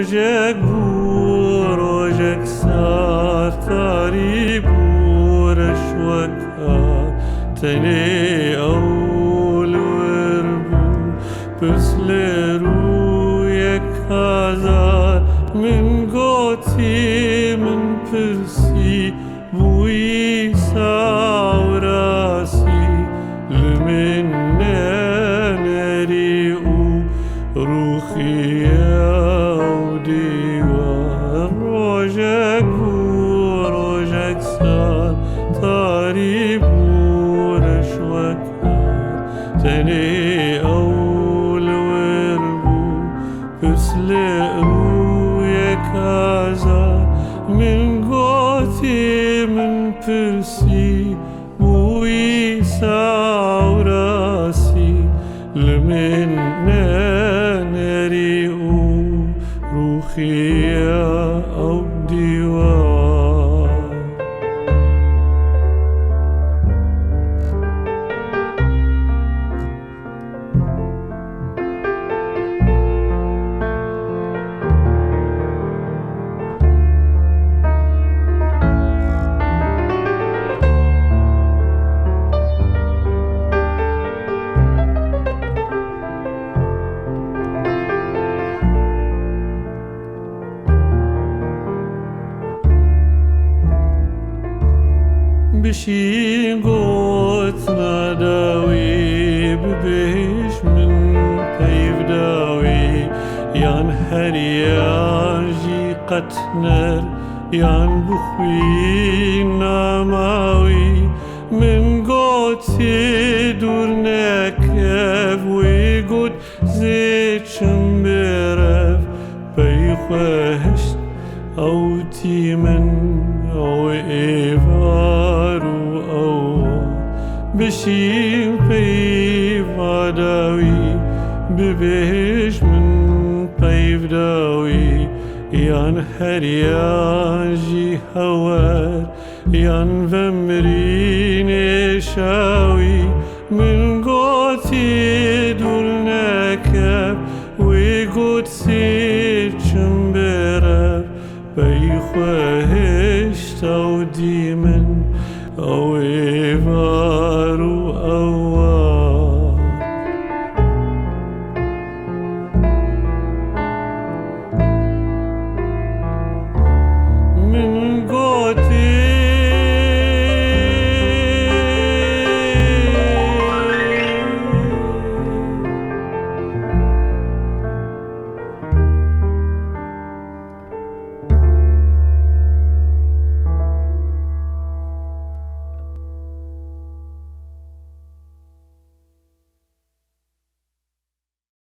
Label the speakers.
Speaker 1: روژک بور روژک سار تاری بورش وکار تنی اول وربو پسل روی کازار من گوتی من پرسی بوی ساوراسی لمن نری او روخی روژک بور روژک سار تاری بورش وکار تنی اول وربو پسل روی کازار من گوتی من پرسی بوی ساوراسی لمن نری او روخی او دیوار بشی گوت نداوی ببیش من پیف داوی یان هریان جی قتنر یان بخوی ناماوی من گوتی دور نکف وی گوت زیچم برف بیخوشت او تیمن او ایوارو او بشیم پیف داوی ببیش من پیف داوی یان هریان جی هوار یان ومرین شاوی من گوتی دور نکب وی گوت سیچم برف بیخوهشت او دیمن او